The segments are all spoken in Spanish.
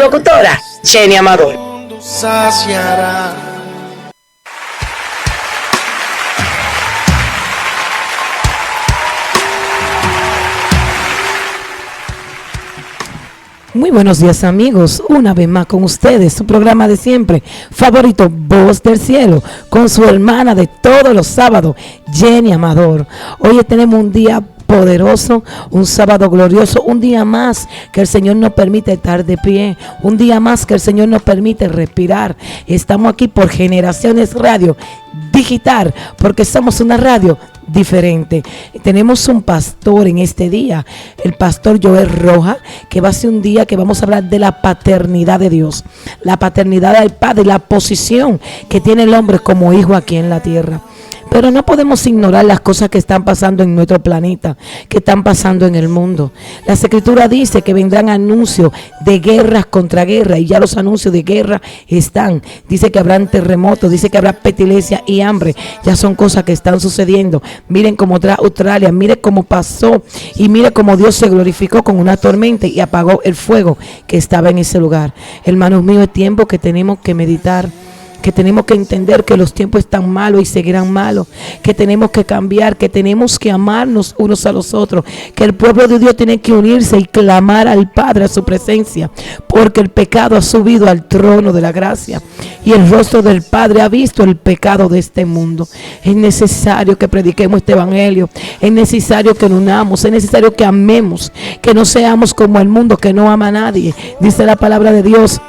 locutora Jenny Amador. Muy buenos días, amigos, una vez más con ustedes, su programa de siempre favorito, Voz del Cielo, con su hermana de todos los sábados, Jenny Amador. Hoy tenemos un día poderoso, un sábado glorioso, un día más que el Señor nos permite estar de pie, un día más que el Señor nos permite respirar. Estamos aquí por Generaciones Radio Digital, porque somos una radio diferente. Tenemos un pastor en este día, el pastor Joel Rojas, que va a ser un día que vamos a hablar de la paternidad de Dios, la paternidad del Padre, la posición que tiene el hombre como hijo aquí en la tierra. Pero no podemos ignorar las cosas que están pasando en nuestro planeta, que están pasando en el mundo. La Escritura dice que vendrán anuncios de guerras contra guerra, y ya los anuncios de guerra están. Dice que habrán terremotos, dice que habrá pestilencia y hambre. Ya son cosas que están sucediendo. Miren cómo Australia, miren cómo pasó, y miren cómo Dios se glorificó con una tormenta y apagó el fuego que estaba en ese lugar. Hermanos míos, es tiempo que tenemos que meditar, que tenemos que entender que los tiempos están malos y seguirán malos, que tenemos que cambiar, que tenemos que amarnos unos a los otros, que el pueblo de Dios tiene que unirse y clamar al Padre, a su presencia, porque el pecado ha subido al trono de la gracia y el rostro del Padre ha visto el pecado de este mundo. Es necesario que prediquemos este evangelio, es necesario que nos unamos, es necesario que amemos, que no seamos como el mundo que no ama a nadie. Dice la palabra de Dios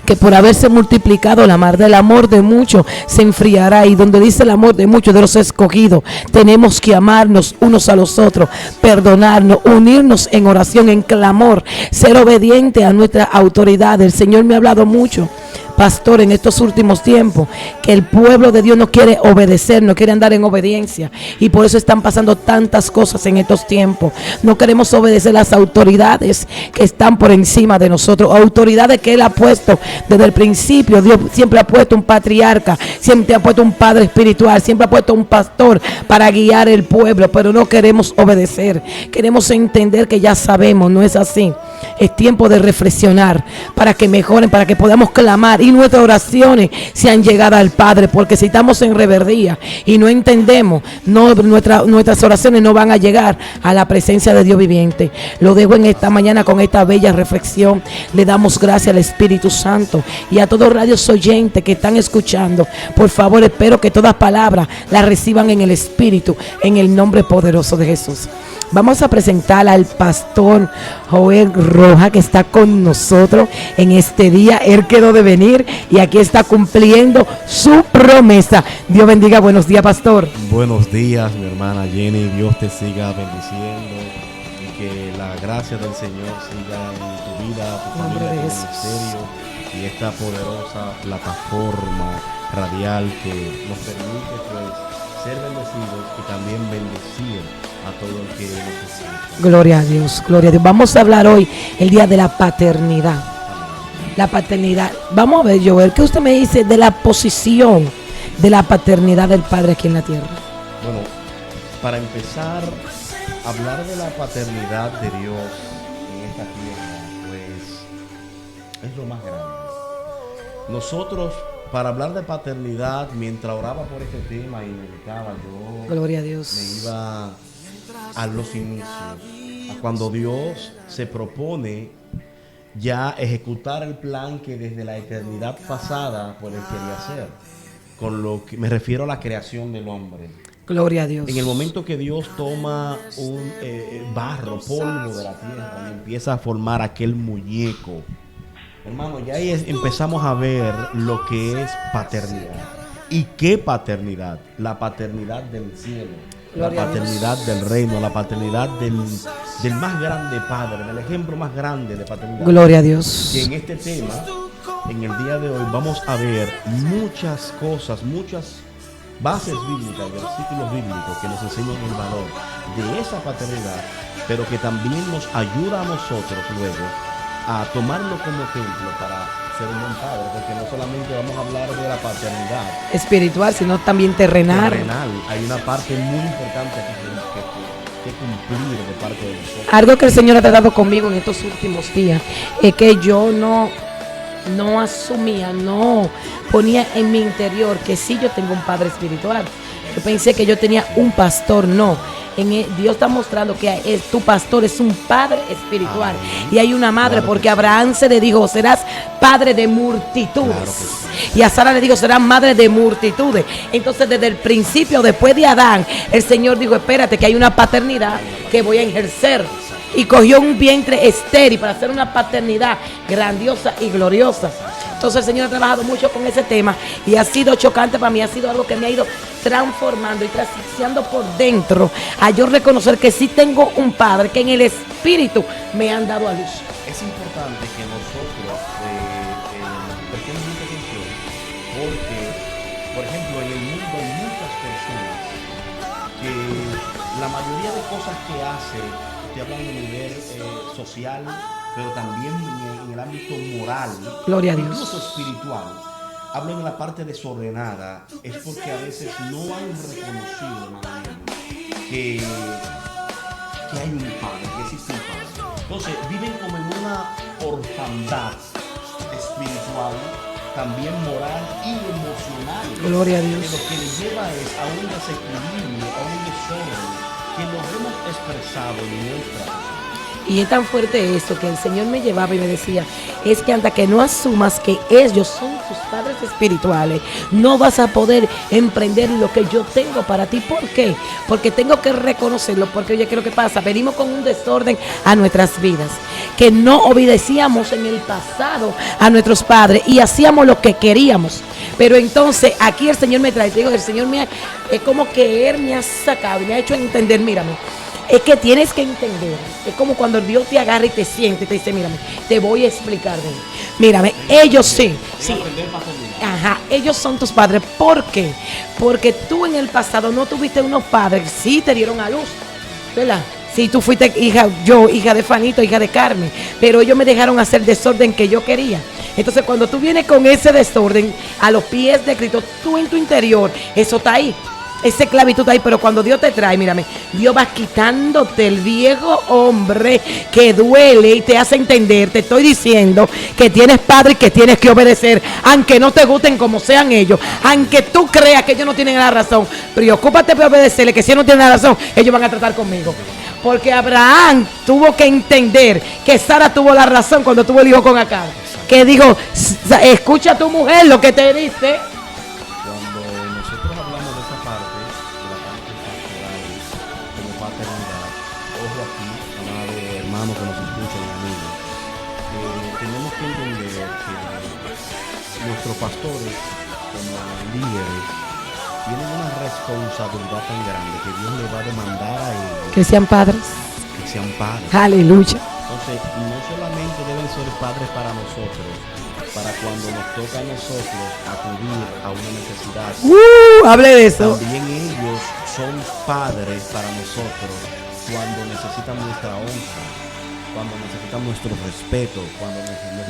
que por haberse multiplicado la mar del amor de muchos se enfriará, y donde dice el amor de muchos de los escogidos, tenemos que amarnos unos a los otros, perdonarnos, unirnos en oración, en clamor, ser obediente a nuestra autoridad. El Señor me ha hablado mucho, pastor, en estos últimos tiempos, que el pueblo de Dios no quiere obedecer, no quiere andar en obediencia, y por eso están pasando tantas cosas en estos tiempos. No queremos obedecer las autoridades que están por encima de nosotros, autoridades que Él ha puesto desde el principio. Dios siempre ha puesto un patriarca, siempre ha puesto un padre espiritual, siempre ha puesto un pastor para guiar el pueblo, pero no queremos obedecer. Queremos entender que ya sabemos, no es así. Es tiempo de reflexionar para que mejoren, para que podamos clamar y nuestras oraciones sean llegadas al Padre, porque si estamos en rebeldía y no entendemos, nuestras oraciones no van a llegar a la presencia de Dios viviente. Lo dejo en esta mañana con esta bella reflexión. Le damos gracias al Espíritu Santo y a todos los radios oyentes que están escuchando. Por favor, espero que todas palabras las reciban en el Espíritu, en el nombre poderoso de Jesús. Vamos a presentar al pastor Joel Rojas, que está con nosotros en este día. Él quedó de venir y aquí está cumpliendo su promesa. Dios bendiga. Buenos días, pastor. Buenos días, mi hermana Jenny. Dios te siga bendiciendo y que la gracia del Señor siga en tu vida, tu familia, tu ministerio y esta poderosa plataforma radial que nos permite, pues, ser bendecidos y también bendecir a todo el que necesita. Gloria a Dios, gloria a Dios. Vamos a hablar hoy el día de la paternidad. La paternidad. Vamos a ver, Joel, ¿qué usted me dice de la posición de la paternidad del Padre aquí en la tierra? Bueno, para empezar, hablar de la paternidad de Dios en esta tierra, pues, es lo más grande. Nosotros, para hablar de paternidad, mientras oraba por este tema y meditaba, yo Gloria a Dios. me iba a los inicios, a cuando Dios se propone ya ejecutar el plan que desde la eternidad pasada pues Él quería hacer, con lo que me refiero a la creación del hombre. Gloria a Dios. En el momento que Dios toma un barro, polvo de la tierra y empieza a formar aquel muñeco, hermano, ya ahí empezamos a ver lo que es paternidad. ¿Y qué paternidad? La paternidad del cielo, Gloria, la paternidad del reino, la paternidad del más grande Padre, del ejemplo más grande de paternidad. Gloria a Dios. Y en este tema, en el día de hoy, vamos a ver muchas cosas, muchas bases bíblicas, versículos bíblicos que nos enseñan el valor de esa paternidad, pero que también nos ayuda a nosotros luego a tomarlo como ejemplo para ser un buen padre, porque no solamente vamos a hablar de la paternidad espiritual, sino también terrenal. Hay una parte muy importante que cumplir de parte de nosotros. Algo que el Señor ha tratado conmigo en estos últimos días es que yo no asumía, no ponía en mi interior que sí yo tengo un padre espiritual. Yo pensé que yo tenía un pastor, no. Dios está mostrando que tu pastor es un padre espiritual. Y hay una madre, Claro porque que sí. Abraham se le dijo, serás padre de multitudes. Claro que Y a Sara le dijo, serás madre de multitudes. Entonces desde el principio, después de Adán, el Señor dijo, espérate que hay una paternidad que voy a ejercer. Y cogió un vientre estéril para hacer una paternidad grandiosa y gloriosa. Entonces el Señor ha trabajado mucho con ese tema y ha sido chocante para mí, ha sido algo que me ha ido transformando y transicionando por dentro a yo reconocer que sí tengo un padre que en el espíritu me han dado a luz. Es importante que nosotros prestemos mucha atención porque, por ejemplo, en el mundo hay muchas personas que la mayoría de cosas que hacen, estoy hablando a nivel social, pero también en el ámbito moral, Gloria a Dios. incluso espiritual, hablo en la parte desordenada, es porque a veces no han reconocido, hermano, que hay un padre, que existe un padre. Entonces viven como en una orfandad espiritual, también moral y emocional. Gloria a Dios. Que lo que les lleva es a un desequilibrio, a un desorden, que lo hemos expresado en nuestra vida. Y es tan fuerte eso que el Señor me llevaba y me decía, es que hasta que no asumas que ellos son tus padres espirituales, no vas a poder emprender lo que yo tengo para ti. ¿Por qué? Porque tengo que reconocerlo, porque oye, ¿qué es lo que pasa? Venimos con un desorden a nuestras vidas, que no obedecíamos en el pasado a nuestros padres y hacíamos lo que queríamos. Pero entonces aquí el Señor me trae, te digo, el Señor es como que Él me ha sacado y me ha hecho entender, mírame. Es que tienes que entender, es como cuando Dios te agarra y te siente y te dice, mírame, te voy a explicar, ven. Mírame, ellos sí, ajá, ellos son tus padres. ¿Por qué? Porque tú en el pasado no tuviste unos padres, sí te dieron a luz, ¿verdad? Sí, tú fuiste hija de Fanito, hija de Carmen, pero ellos me dejaron hacer el desorden que yo quería. Entonces cuando tú vienes con ese desorden a los pies de Cristo, tú en tu interior, eso está ahí. Esa esclavitud ahí, pero cuando Dios te trae, mírame, Dios va quitándote el viejo hombre que duele y te hace entender, te estoy diciendo que tienes padre y que tienes que obedecer, aunque no te gusten como sean ellos, aunque tú creas que ellos no tienen la razón, preocúpate por obedecerle, que si ellos no tienen la razón, ellos van a tratar conmigo. Porque Abraham tuvo que entender que Sara tuvo la razón cuando tuvo el hijo con Agar, que dijo, escucha a tu mujer lo que te dice. Cuando nosotros hablamos de esa parte, de la parte pastoral, como paternidad, ojo aquí, amado hermano que nos escuchan y amigos, tenemos que entender que nuestros pastores, como líderes, tienen una responsabilidad tan grande que Dios le va a demandar a ellos Que sean padres. que sean padres. Aleluya. Entonces, no solamente deben ser padres para nosotros, para cuando nos toca a nosotros acudir a una necesidad. Hable de eso. También ellos son padres para nosotros cuando necesitan nuestra honra, cuando necesitan nuestro respeto, cuando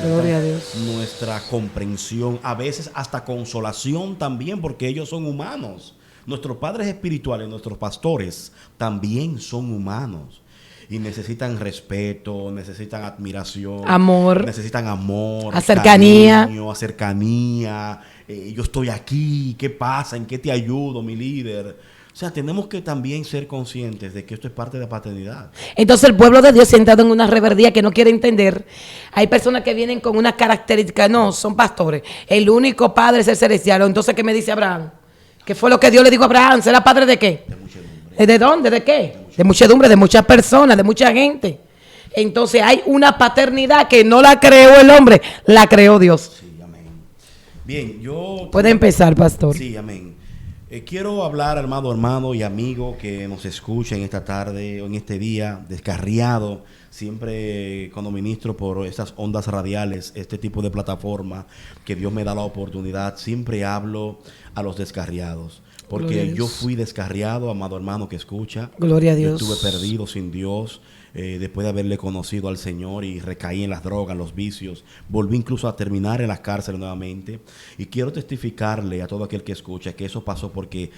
Gloria a necesitan Dios. nuestra comprensión, a veces hasta consolación también, porque ellos son humanos. Nuestros padres espirituales, nuestros pastores, también son humanos. Y necesitan respeto, necesitan admiración, Amor. necesitan amor, Cercanía. cariño, cercanía. Yo estoy aquí, ¿qué pasa? ¿En qué te ayudo, mi líder? O sea, tenemos que también ser conscientes de que esto es parte de la paternidad. Entonces el pueblo de Dios sentado en una reverdía que no quiere entender. Hay personas que vienen con una característica, no, son pastores. El único padre es el celestial. Entonces, ¿qué me dice Abraham? ¿Qué fue lo que Dios le dijo a Abraham? ¿Será padre de qué? De muchedumbre. ¿De dónde? ¿De qué? De muchedumbre, de muchas personas, de mucha gente. Entonces hay una paternidad que no la creó el hombre, la creó Dios. Sí, amén. Bien, yo... Puede empezar, pastor. Sí, amén. Quiero hablar, hermano y amigo que nos escucha en esta tarde o en este día, descarriado, siempre cuando ministro por estas ondas radiales, este tipo de plataforma que Dios me da la oportunidad, siempre hablo a los descarriados. Gloria a Porque Dios. yo fui descarriado, amado hermano que escucha. Gloria a Yo Dios. estuve perdido sin Dios. después de haberle conocido al Señor, y recaí en las drogas, los vicios. Volví incluso a terminar en las cárceles nuevamente. Y quiero testificarle a todo aquel que escucha que eso pasó porque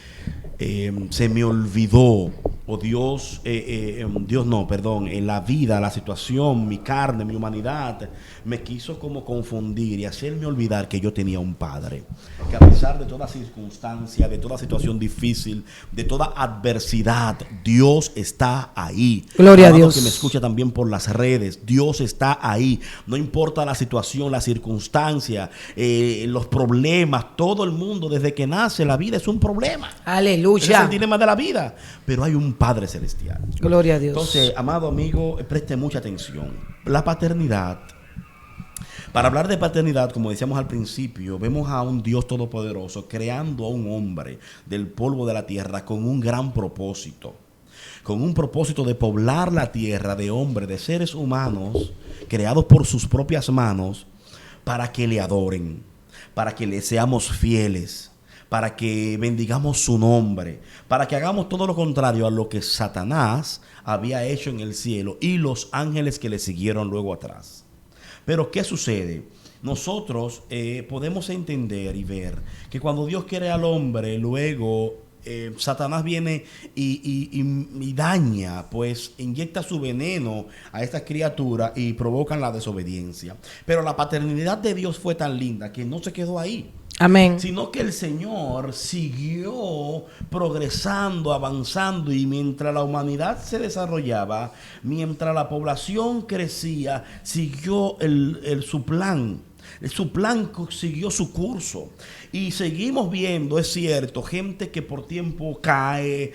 se me olvidó, o Dios, Dios no, perdón, en la vida, la situación, mi carne, mi humanidad, me quiso como confundir y hacerme olvidar que yo tenía un Padre, que a pesar de toda circunstancia, de toda situación difícil, de toda adversidad, Dios está ahí. Gloria a Amado Dios. que me escucha también por las redes, Dios está ahí. No importa la situación, la circunstancia, los problemas, todo el mundo desde que nace, la vida es un problema. Ese es Aleluya. el dilema de la vida, pero hay un Padre celestial. Gloria a Dios. Entonces, amado amigo, preste mucha atención. La paternidad. Para hablar de paternidad, como decíamos al principio, vemos a un Dios todopoderoso creando a un hombre del polvo de la tierra con un gran propósito. Con un propósito de poblar la tierra de hombres, de seres humanos, creados por sus propias manos, para que le adoren, para que le seamos fieles, para que bendigamos su nombre, para que hagamos todo lo contrario a lo que Satanás había hecho en el cielo y los ángeles que le siguieron luego atrás. Pero ¿qué sucede? Nosotros podemos entender y ver que cuando Dios quiere al hombre, luego Satanás viene y daña, pues inyecta su veneno a estas criaturas y provocan la desobediencia. Pero la paternidad de Dios fue tan linda que no se quedó ahí. Amén. Sino que el Señor siguió progresando, avanzando, y mientras la humanidad se desarrollaba, mientras la población crecía, siguió su plan. Su plan siguió su curso. Y seguimos viendo, es cierto, gente que por tiempo cae,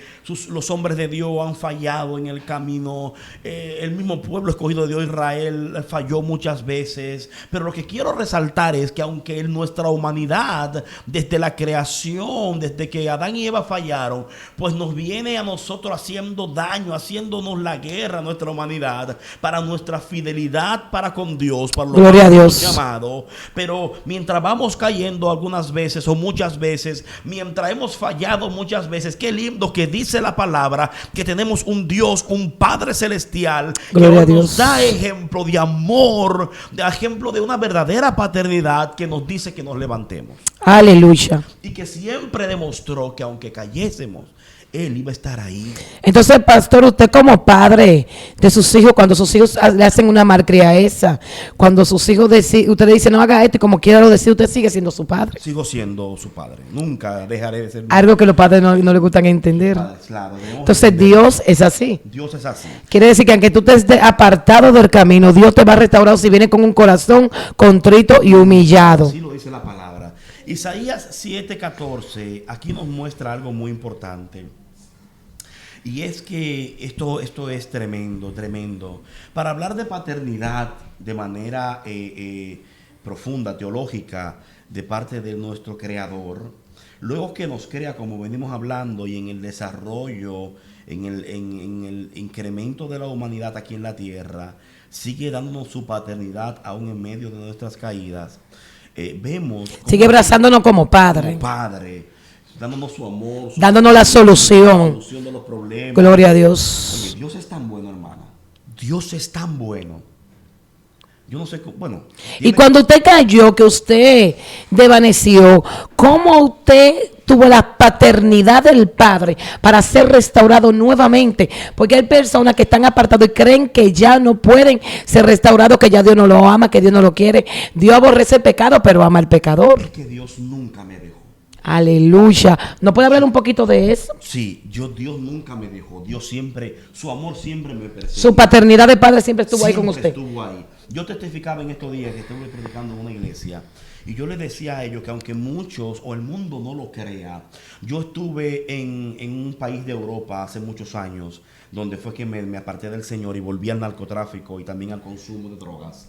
los hombres de Dios han fallado en el camino, el mismo pueblo escogido de Dios, Israel, falló muchas veces. Pero lo que quiero resaltar es que aunque en nuestra humanidad, desde la creación, desde que Adán y Eva fallaron, pues nos viene a nosotros haciendo daño, haciéndonos la guerra a nuestra humanidad, para nuestra fidelidad para con Dios, para lo Gloria a que Dios. hemos llamado. Pero mientras vamos cayendo algunas veces o muchas veces, mientras hemos fallado muchas veces, qué lindo que dice la palabra que tenemos un Dios, un Padre celestial, Gloria a que Dios. nos da ejemplo de amor, de ejemplo de una verdadera paternidad, que nos dice que nos levantemos, Aleluya. y que siempre demostró que aunque cayésemos, Él iba a estar ahí. Entonces, pastor, usted como padre de sus hijos, cuando sus hijos le hacen una malcriadeza, cuando sus hijos usted le dice no haga esto y como quiera lo decide, usted sigue siendo su padre. Sigo siendo su padre, nunca dejaré de ser Algo que los padres no le gustan entender. Claro, debemos Entonces, entender. Dios es así. Dios es así. Quiere decir que aunque tú estés apartado del camino, Dios te va a restaurar si viene con un corazón contrito y humillado. Así lo dice la palabra. Isaías 7:14 aquí nos muestra algo muy importante. Y es que esto es tremendo, tremendo. Para hablar de paternidad de manera profunda, teológica, de parte de nuestro Creador, luego que nos crea, como venimos hablando, y en el desarrollo, en el incremento de la humanidad aquí en la tierra, sigue dándonos su paternidad aún en medio de nuestras caídas. Vemos Sigue abrazándonos como padre, como Padre, dándonos su amor, dándonos la la solución. solución de los problemas. Gloria a Dios. Oye, Dios es tan bueno, hermano. Dios es tan bueno. Yo no sé cómo, bueno. Y cuando usted cayó, que usted desvaneció, ¿cómo usted tuvo la paternidad del Padre para ser restaurado nuevamente? Porque hay personas que están apartados y creen que ya no pueden ser restaurados, que ya Dios no lo ama, que Dios no lo quiere. Dios aborrece el pecado, pero ama al pecador. Es que Dios nunca me dejó. Aleluya. ¿No puede hablar un poquito de eso? Sí, Dios nunca me dejó. Dios siempre, su amor siempre me persigue. Su paternidad de Padre siempre estuvo ahí con Siempre usted. estuvo ahí. Yo testificaba en estos días que estuve predicando en una iglesia, y yo le decía a ellos que aunque muchos o el mundo no lo crea, yo estuve en un país de Europa hace muchos años, donde fue que me aparté del Señor y volví al narcotráfico y también al consumo de drogas.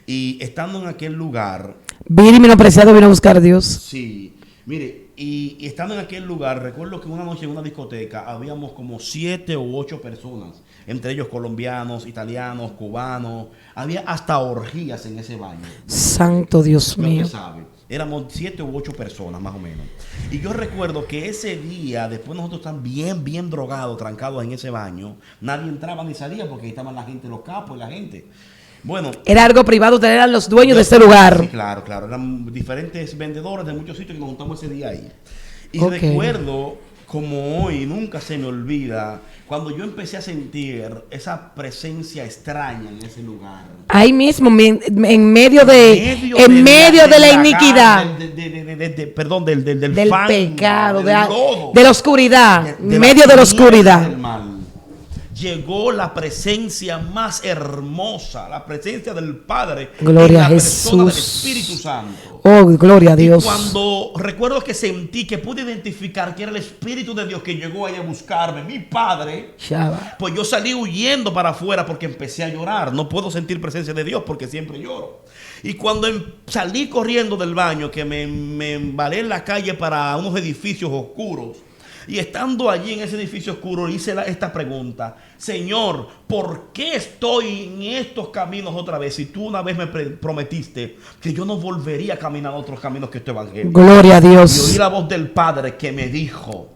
Y estando en aquel lugar, Vino y menospreciado, vino a buscar a Dios. sí, mire, y estando en aquel lugar, recuerdo que una noche en una discoteca habíamos como 7 u 8 personas, entre ellos colombianos, italianos, cubanos. Había hasta orgías en ese baño. Santo Dios Usted mío. sabe. Éramos 7 u 8 personas más o menos. Y yo recuerdo que ese día, después nosotros estar bien drogados, trancados en ese baño, nadie entraba ni salía porque ahí estaban la gente, los capos y la gente. Bueno. Era algo privado, ustedes eran los dueños de ese lugar. Sí, claro. Eran diferentes vendedores de muchos sitios que nos juntamos ese día ahí. Y Ok. recuerdo, como hoy, nunca se me olvida, cuando yo empecé a sentir esa presencia extraña en ese lugar. Ahí mismo, en medio de la iniquidad, Perdón, del del fango, pecado, del lodo, de la oscuridad, de en medio de la tinieblas oscuridad. del mal. Llegó la presencia más hermosa, la presencia del Padre, Gloria en la a persona del Jesús. Espíritu Santo. Oh, gloria a Dios. Y cuando recuerdo que sentí que pude identificar que era el Espíritu de Dios que llegó ahí a buscarme, mi Padre, Shaba. pues yo salí huyendo para afuera porque empecé a llorar. No puedo sentir presencia de Dios porque siempre lloro. Y cuando salí corriendo del baño, que me embalé en la calle para unos edificios oscuros, y estando allí en ese edificio oscuro, hice esta pregunta: Señor, ¿por qué estoy en estos caminos otra vez? Si tú una vez me prometiste que yo no volvería a caminar otros caminos que tu evangelio. Gloria a Y oí Dios. la voz del Padre que me dijo: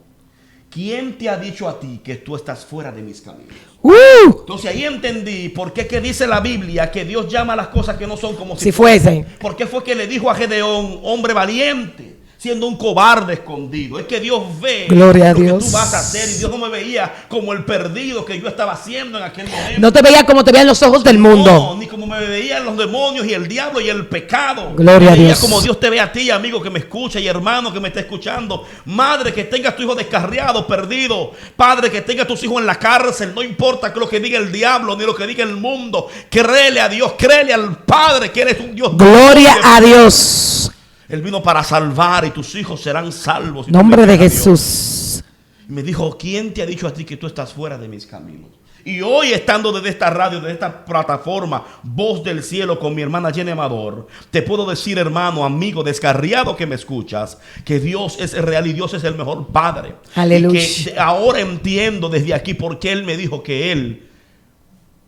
¿quién te ha dicho a ti que tú estás fuera de mis caminos? Entonces ahí entendí por qué que dice la Biblia que Dios llama a las cosas que no son como Si fuesen. ¿Por qué fue que le dijo a Gedeón, hombre valiente, siendo un cobarde escondido? Es que Dios ve Gloria a lo que Dios. tú vas a hacer, y Dios no me veía como el perdido que yo estaba haciendo en aquel momento. No te veía como te veían los ojos del mundo. No, ni como me veían los demonios y el diablo y el pecado. Gloria Me a veía Dios. como Dios te ve a ti, amigo que me escucha, y hermano que me está escuchando. Madre, que tengas tu hijo descarriado, perdido. Padre, que tengas tus hijos en la cárcel. No importa lo que diga el diablo ni lo que diga el mundo. Créele a Dios, créele al Padre que eres un Dios. Gloria a Dios. Él vino para salvar y tus hijos serán salvos. Y Nombre de tú le crees a Dios. Jesús. Y me dijo: ¿quién te ha dicho a ti que tú estás fuera de mis caminos? Y hoy, estando desde esta radio, desde esta plataforma, Voz del Cielo, con mi hermana Jenny Amador, te puedo decir, hermano, amigo descarriado que me escuchas, que Dios es real y Dios es el mejor Padre. Aleluya. Y que ahora entiendo desde aquí por qué Él me dijo que Él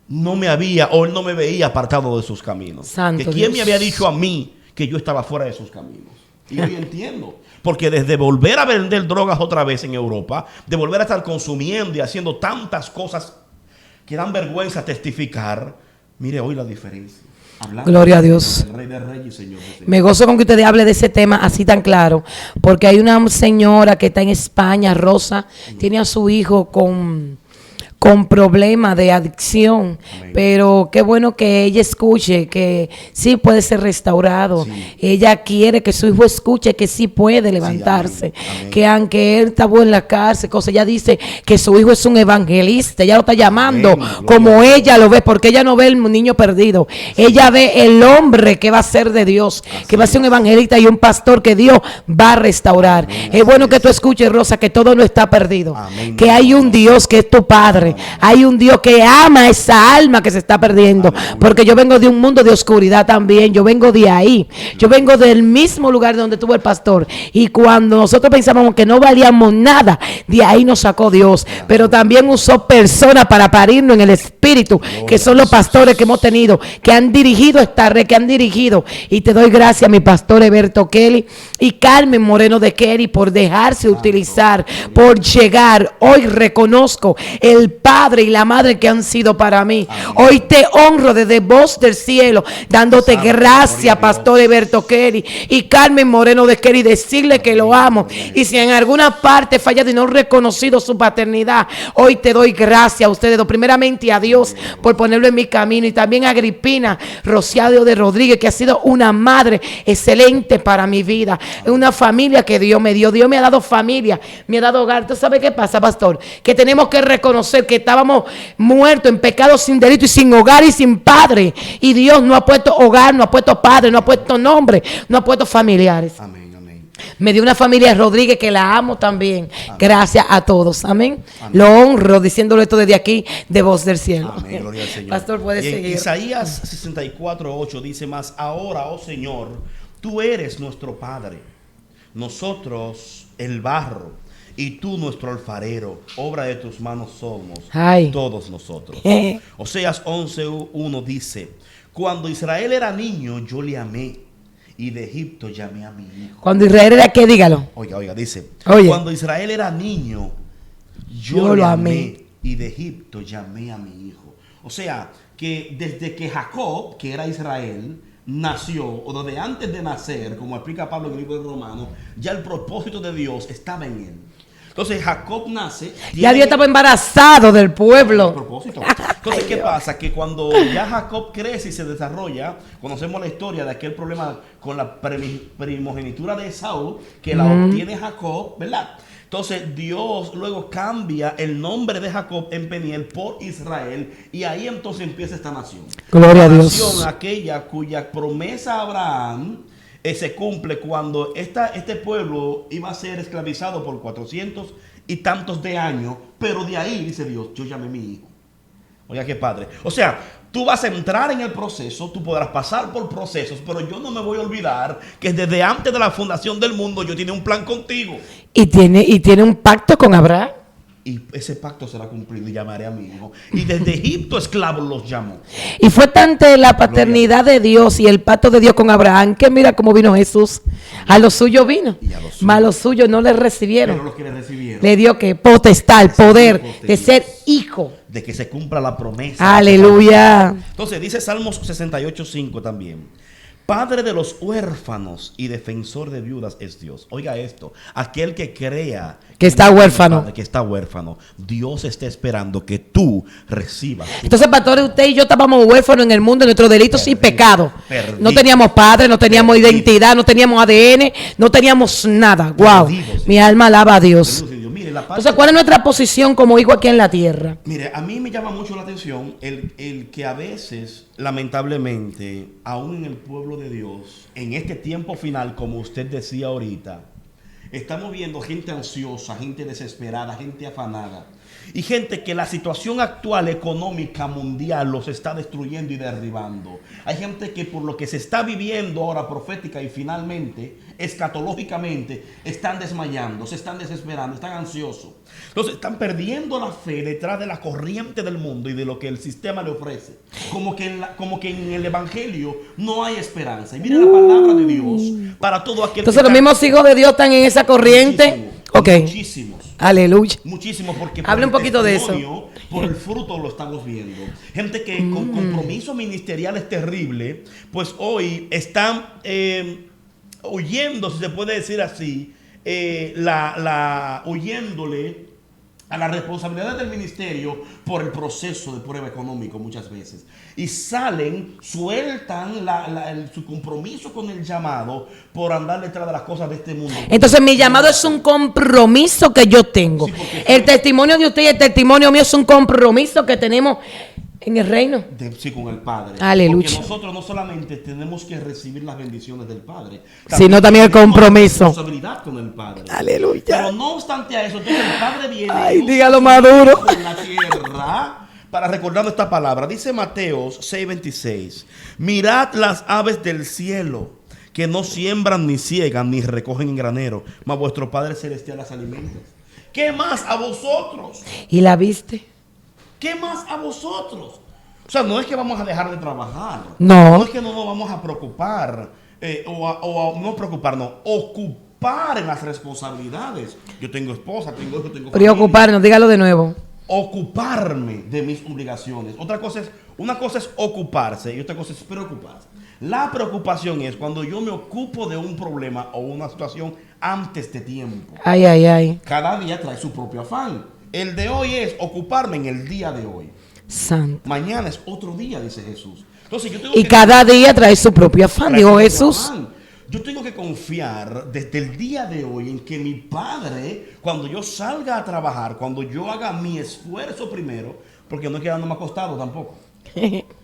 no me había, o Él no me veía apartado de sus caminos. Santo Que quién Dios. me había dicho a mí que yo estaba fuera de sus caminos. Y hoy entiendo. Porque desde volver a vender drogas otra vez en Europa, de volver a estar consumiendo y haciendo tantas cosas que dan vergüenza testificar, mire hoy la diferencia. Hablando Gloria a Dios. del Rey de Reyes y Señor de Señores. Me gozo con que ustedes hablen de ese tema así tan claro, porque hay una señora que está en España, Rosa, tiene a su hijo con problemas de adicción, Amén. pero qué bueno que ella escuche que sí puede ser restaurado. Sí. Ella quiere que su hijo escuche que sí puede levantarse, amén, amén. que aunque él estaba en la cárcel, ella dice que su hijo es un evangelista, ella lo está llamando Amén. como Gloria a ella lo ve, porque ella no ve el niño perdido, ella ve el hombre que va a ser de Dios, que va a ser un evangelista y un pastor que Dios va a restaurar. Amén. Es bueno Así que es. tú escuches, Rosa, que todo no está perdido, Amén. que hay un Dios que es tu Padre, hay un Dios que ama esa alma que se está perdiendo, Aleluya. porque yo vengo de un mundo de oscuridad también, yo vengo de ahí, yo vengo del mismo lugar donde estuvo el pastor, y cuando nosotros pensábamos que no valíamos nada, de ahí nos sacó Dios, pero también usó personas para parirnos en el espíritu, que son los pastores que hemos tenido, que han dirigido esta red, que han dirigido, y te doy gracias, mi pastor Eberto Kelly y Carmen Moreno de Kelly, por dejarse utilizar, por llegar. Hoy reconozco el Padre y la Madre que han sido para mí. Hoy te honro desde Voz del Cielo, dándote Santo, gracias, gloria a Dios. pastor Eberto Kelly y Carmen Moreno de Kelly, decirle que lo amo. Y si en alguna parte he fallado y no he reconocido su paternidad, hoy te doy gracias a ustedes, primeramente a Dios por ponerlo en mi camino, y también a Agripina Rociado de Rodríguez, que ha sido una madre excelente para mi vida, una familia que Dios me dio. Dios me ha dado familia, me ha dado hogar. ¿Tú sabes qué pasa, pastor? Que tenemos que reconocer que estábamos muerto en pecado, sin delito y sin hogar y sin padre, y Dios no ha puesto hogar, no ha puesto padre, no ha puesto nombre, no ha puesto familiares. Amén, amén. Me dio una familia Rodríguez que la amo también. Amén. Gracias a todos, amén. Amén. Lo honro diciéndolo esto desde aquí de Voz del Cielo. Amén, gloria al Señor. Pastor, puede Y en seguir. Isaías 64:8 dice más: ahora, oh Señor, tú eres nuestro Padre, nosotros el barro, y tú nuestro alfarero, obra de tus manos somos, Ay. todos nosotros. Eh. Oseas 11:1 dice: cuando Israel era niño, yo le amé, y de Egipto llamé a mi hijo. Cuando Israel era qué, dígalo. Oiga, dice, Oye. cuando Israel era niño, yo Yo le lo amé amé. y de Egipto llamé a mi hijo. O sea, que desde que Jacob, que era Israel, nació, o desde antes de nacer, como explica Pablo en el libro de Romanos, ya el propósito de Dios estaba en él. Entonces Jacob nace. Ya Dios estaba embarazado del pueblo. Propósito. Entonces, ¿qué pasa? Que cuando ya Jacob crece y se desarrolla, conocemos la historia de aquel problema con la primogenitura de Esaú, que la obtiene Jacob, ¿verdad? Entonces Dios luego cambia el nombre de Jacob en Peniel por Israel, y ahí entonces empieza esta nación. Gloria a La Dios. nación aquella cuya promesa a Abraham se cumple cuando este pueblo iba a ser esclavizado por 400 y tantos de años, pero de ahí, dice Dios, yo llamé a mi hijo. Oiga, qué padre. O sea, tú vas a entrar en el proceso, tú podrás pasar por procesos, pero yo no me voy a olvidar que desde antes de la fundación del mundo yo tenía un plan contigo. Y tiene un pacto con Abraham. Y ese pacto será cumplido y llamaré a mi hijo. Y desde Egipto esclavos los llamó. Y fue tanta la paternidad de Dios y el pacto de Dios con Abraham que mira cómo vino Jesús. A los suyos vino, Y a los suyos. mas a los suyos no le recibieron. Pero los que le recibieron, Le dio que potestad, el poder hijos de de Dios. ser hijo. de que se cumpla la promesa. Aleluya. Entonces dice Salmos 68:5 también. Padre de los huérfanos y defensor de viudas es Dios. Oiga esto, aquel que crea Que está no tiene huérfano. padre, que está huérfano, Dios está esperando que tú recibas. Entonces, pastores, usted y yo estábamos huérfanos en el mundo de nuestros delitos y Perdido, pecados. perdido. No teníamos padre, no teníamos Perdido. identidad, no teníamos ADN, no teníamos nada. Wow. Perdidos. Mi alma alaba a Dios. Mire, la parte- Entonces, ¿cuál es nuestra posición como hijo aquí en la tierra? Mire, a mí me llama mucho la atención el que a veces, lamentablemente, aún en el pueblo de Dios, en este tiempo final, como usted decía ahorita, estamos viendo gente ansiosa, gente desesperada, gente afanada, y gente que la situación actual económica mundial los está destruyendo y derribando. Hay gente que por lo que se está viviendo ahora profética y finalmente, escatológicamente, están desmayando, se están desesperando, están ansiosos. Entonces están perdiendo la fe detrás de la corriente del mundo y de lo que el sistema le ofrece. Como que en el evangelio no hay esperanza. Y mire la palabra de Dios para todo aquel Entonces, que los mismos hijos de Dios están en esa corriente. Muchísimo, Ok. muchísimos. Aleluya. Muchísimo, porque Hable un poquito de eso. testimonio, por el fruto lo estamos viendo. Gente que con compromisos ministeriales terribles, pues hoy están huyendo, si se puede decir así, huyéndole a las responsabilidades del ministerio por el proceso de prueba económico muchas veces. Y salen, sueltan su compromiso con el llamado por andar detrás de las cosas de este mundo. Entonces, mi llamado es un compromiso que yo tengo. Sí, porque El testimonio de usted y el testimonio mío es un compromiso que tenemos en el reino. Sí, con el Padre. Aleluya. Porque nosotros no solamente tenemos que recibir las bendiciones del Padre, Sino también el tenemos compromiso. responsabilidad con el Padre. Aleluya. Pero no obstante a eso, entonces el Padre viene Ay, y usa dígalo su maduro. Hijo en la tierra para recordando esta palabra. Dice Mateos 6:26. Mirad las aves del cielo, que no siembran, ni ciegan, ni recogen en granero, mas vuestro Padre Celestial las alimenta. ¿Qué más a vosotros? ¿Y la viste? ¿Qué más a vosotros? O sea, no es que vamos a dejar de trabajar. No. No es que no nos vamos a preocupar. No preocuparnos, ocupar en las responsabilidades. Yo tengo esposa, tengo hijo, tengo familia. Preocuparnos, dígalo de nuevo. Ocuparme de mis obligaciones. Una cosa es ocuparse y otra cosa es preocuparse. La preocupación es cuando yo me ocupo de un problema o una situación antes de tiempo. Ay, ay, ay. Cada día trae su propio afán. El de hoy es ocuparme en el día de hoy. Santo. Mañana es otro día, dice Jesús. Entonces yo tengo Y que cada día trae su propio afán, traer dijo su propio Jesús. afán. Yo tengo que confiar desde el día de hoy en que mi Padre, cuando yo salga a trabajar, cuando yo haga mi esfuerzo primero, porque no es quedándome acostado tampoco.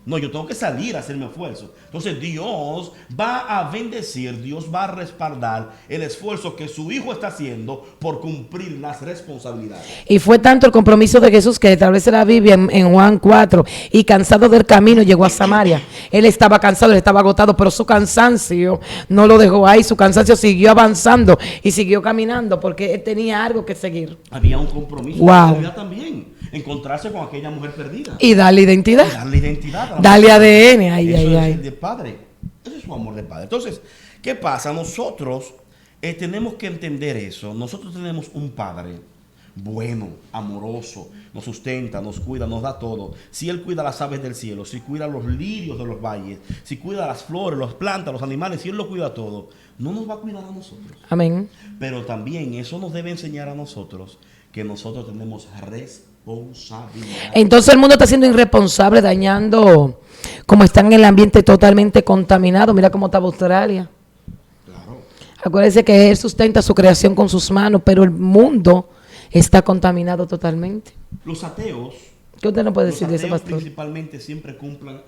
No, yo tengo que salir a hacer mi esfuerzo. Entonces Dios va a bendecir, Dios va a respaldar el esfuerzo que su Hijo está haciendo por cumplir las responsabilidades. Y fue tanto el compromiso de Jesús que establece la Biblia en Juan 4. Y cansado del camino llegó a Samaria. Él estaba cansado, él estaba agotado, pero su cansancio no lo dejó ahí. Su cansancio siguió avanzando y siguió caminando porque él tenía algo que seguir. Había un compromiso Wow. de vida también. Encontrarse con aquella mujer perdida. Y darle identidad. Y darle identidad. Dale ADN. Ay, Eso ay, es ay. el del Padre. Ese es su amor de padre. Entonces, ¿qué pasa? Nosotros tenemos que entender eso. Nosotros tenemos un padre bueno, amoroso, nos sustenta, nos cuida, nos da todo. Si Él cuida las aves del cielo, si cuida los lirios de los valles, si cuida las flores, las plantas, los animales, si Él lo cuida todo, no nos va a cuidar a nosotros. Amén. Pero también eso nos debe enseñar a nosotros que nosotros tenemos responsabilidad. Entonces el mundo está siendo irresponsable, dañando, como están en el ambiente totalmente contaminado. Mira cómo está Australia. Claro. Acuérdense que Él sustenta su creación con sus manos, pero el mundo está contaminado totalmente. Los ateos, ¿Qué usted no puede decir de eso, pastor? principalmente siempre culpan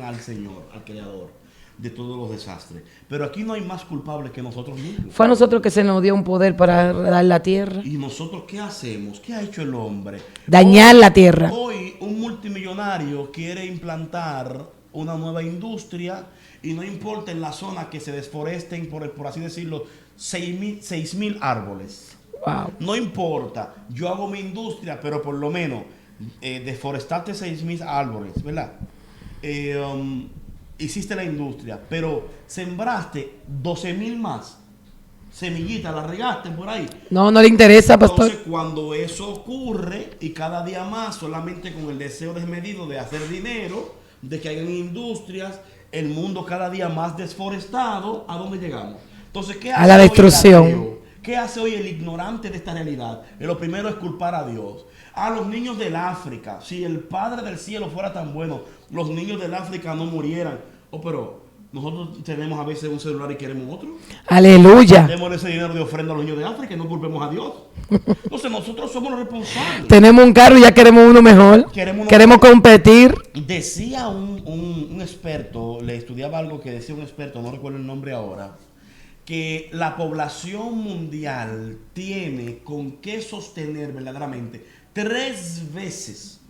al Señor, al Creador, de todos los desastres. Pero aquí no hay más culpables que nosotros mismos. Fue a nosotros que se nos dio un poder para dar la tierra. ¿Y nosotros qué hacemos? ¿Qué ha hecho el hombre? Dañar la tierra. Hoy un multimillonario quiere implantar una nueva industria y no importa en la zona que se desforesten, por así decirlo, 6,000 árboles. Wow. No importa, yo hago mi industria, pero por lo menos deforestaste 6,000 árboles, ¿verdad? Hiciste la industria, pero sembraste 12,000 más semillitas, las regaste por ahí. No le interesa, pastor. Entonces, cuando eso ocurre y cada día más, solamente con el deseo desmedido de hacer dinero, de que hayan industrias, el mundo cada día más desforestado, ¿a dónde llegamos? Entonces, ¿qué hace a la hoy el destrucción? ateo? ¿Qué hace hoy el ignorante de esta realidad? Lo primero es culpar a Dios. A los niños del África, si el Padre del cielo fuera tan bueno, los niños del África no murieran. Oh, pero nosotros tenemos a veces un celular y queremos otro. Aleluya. Demos ese dinero de ofrenda a los niños de África y no culpemos a Dios. Entonces nosotros somos los responsables. Tenemos un carro y ya queremos uno mejor. Queremos competir. Decía un experto, le estudiaba algo que decía un experto, no recuerdo el nombre ahora, que la población mundial tiene con qué sostener verdaderamente 3 veces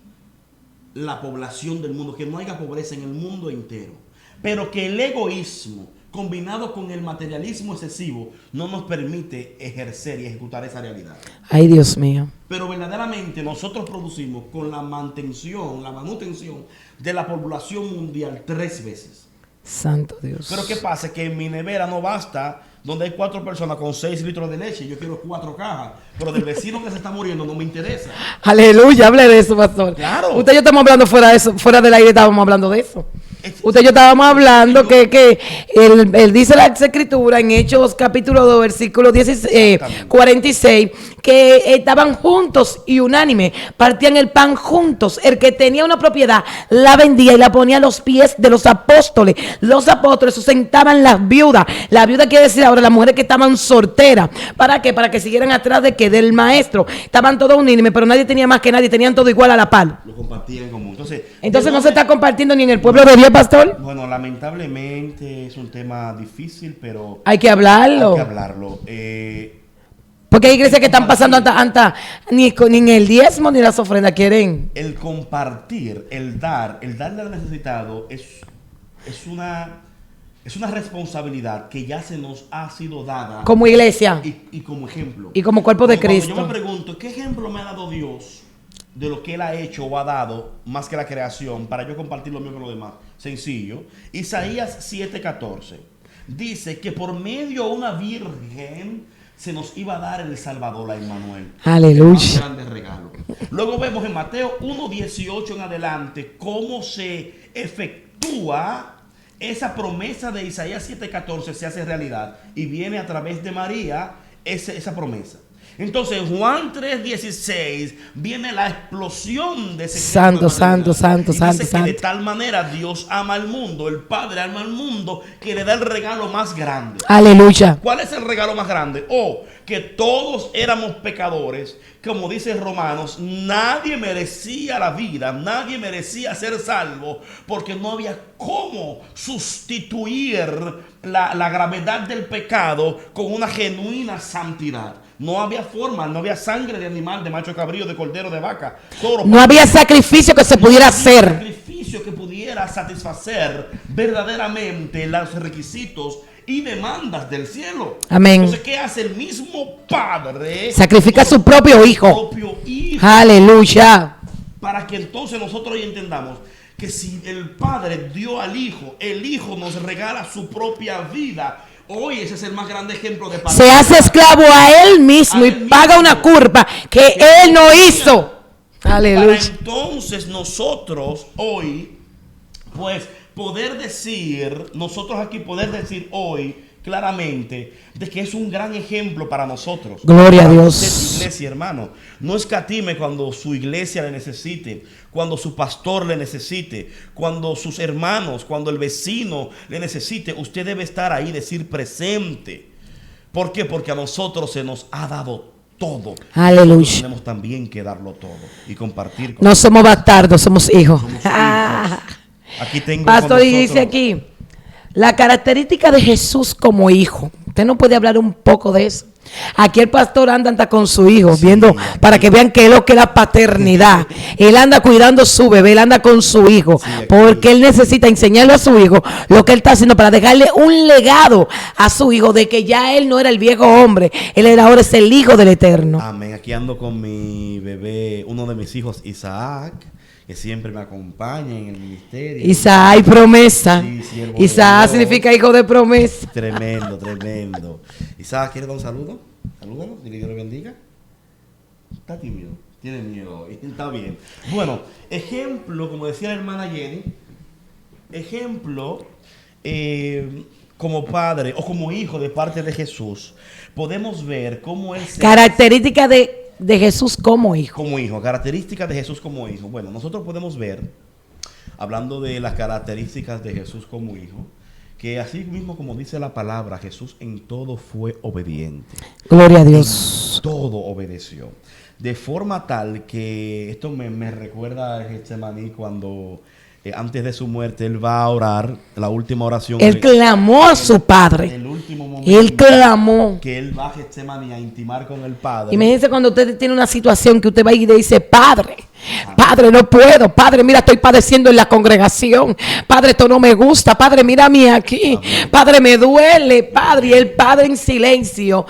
la población del mundo, que no haya pobreza en el mundo entero, pero que el egoísmo combinado con el materialismo excesivo no nos permite ejercer y ejecutar esa realidad. Ay, Dios mío. Pero verdaderamente nosotros producimos con la manutención de la población mundial 3 veces. Santo Dios. Pero ¿qué pasa? Que en mi nevera no basta, donde hay 4 personas con 6 litros de leche, yo quiero 4 cajas, pero del vecino que se está muriendo no me interesa. Aleluya, hable de eso, pastor. Claro. Usted y yo estamos hablando fuera de eso, fuera del aire estábamos hablando de eso. Usted y yo estábamos hablando que él dice la escritura en Hechos capítulo 2, versículo 46, que estaban juntos y unánime, partían el pan juntos. El que tenía una propiedad la vendía y la ponía a los pies de los apóstoles. Los apóstoles sustentaban las viudas. La viuda quiere decir ahora las mujeres que estaban solteras. ¿Para qué? Para que siguieran atrás de qué, del maestro. Estaban todos unánimes, pero nadie tenía más que nadie, tenían todo igual a la par. Lo compartían en común. Entonces no se está compartiendo ni en el pueblo de Dios, pastor. Bueno, lamentablemente es un tema difícil, pero hay que hablarlo. Hay que hablarlo. Porque hay iglesias que están pasando ni en el diezmo ni las ofrendas quieren. El compartir, el darle al necesitado es una responsabilidad que ya se nos ha sido dada. Como iglesia. Y como ejemplo. Y como cuerpo de Cristo. Yo me pregunto, ¿qué ejemplo me ha dado Dios de lo que Él ha hecho o ha dado, más que la creación, para yo compartir lo mío con los demás? Sencillo. Isaías 7:14 dice que por medio de una virgen se nos iba a dar el Salvador, a Emmanuel. Aleluya. Un grande regalo. Luego vemos en Mateo 1:18 en adelante cómo se efectúa esa promesa de Isaías 7:14, se hace realidad y viene a través de María esa promesa. Entonces en Juan 3:16 viene la explosión de ese santo. De tal manera Dios ama al mundo, el Padre ama al mundo, que le da el regalo más grande. Aleluya. ¿Cuál es el regalo más grande? Que todos éramos pecadores, como dice Romanos, nadie merecía la vida, nadie merecía ser salvo, porque no había cómo sustituir la gravedad del pecado con una genuina santidad. No había forma, no había sangre de animal, de macho cabrío, de cordero, de vaca. No había sacrificio que se pudiera hacer. Sacrificio que pudiera satisfacer verdaderamente los requisitos y demandas del cielo. Amén. Entonces, ¿qué hace el mismo Padre? Sacrifica a su propio hijo. Aleluya. Para que entonces nosotros hoy entendamos que si el Padre dio al Hijo, el Hijo nos regala su propia vida. Hoy ese es el más grande ejemplo de Se hace esclavo a él mismo A y él mismo. paga una culpa que él no hizo. Para Aleluya. entonces nosotros hoy, pues poder decir, nosotros aquí poder decir hoy claramente de que es un gran ejemplo para nosotros. Gloria a Para Dios. usted, iglesia, hermano, no escatime cuando su iglesia le necesite, cuando su pastor le necesite, cuando sus hermanos, cuando el vecino le necesite. Usted debe estar ahí, decir presente. ¿Por qué? Porque a nosotros se nos ha dado todo. Aleluya. Nosotros tenemos también que darlo todo y compartir con No somos bastardos, somos hijos. Somos hijos. Aquí tengo Pastor, con y dice nosotros- aquí, la característica de Jesús como hijo. ¿Usted no puede hablar un poco de eso? Aquí el pastor anda con su hijo, Sí, viendo, aquí. para que vean qué es lo que es la paternidad. Él anda cuidando su bebé, él anda con su hijo, Sí, aquí. porque él necesita enseñarle a su hijo lo que él está haciendo para dejarle un legado a su hijo de que ya él no era el viejo hombre, él era ahora es el hijo del Eterno. Amén. Aquí ando con mi bebé, uno de mis hijos, Isaac, que siempre me acompaña en el ministerio. Isaac, hay promesa. Sí, siervo de Isaac Dios. significa hijo de promesa. Tremendo, tremendo. Isaac, ¿quiere dar un saludo? Salúdanos, dile que Dios le bendiga. Está tímido, tiene miedo hoy. Está bien. Bueno, ejemplo, como decía la hermana Jenny, ejemplo, como padre o como hijo de parte de Jesús, podemos ver cómo él se... Característica de Jesús como hijo. Como hijo, características de Jesús como hijo. Bueno, nosotros podemos ver, hablando de las características de Jesús como hijo, que así mismo como dice la palabra, Jesús en todo fue obediente. Gloria a Dios. Todo obedeció. De forma tal que esto me recuerda a Getsemaní cuando antes de su muerte él va a orar, la última oración. Él clamó a su padre. El último momento. Él clamó. Que él va a Getsemaní a intimar con el Padre. Imagínense cuando usted tiene una situación que usted va y le dice, Padre, Padre, no puedo. Padre, mira, estoy padeciendo en la congregación. Padre, esto no me gusta. Padre, mira a mí aquí. Padre, me duele. Padre, y el Padre en silencio.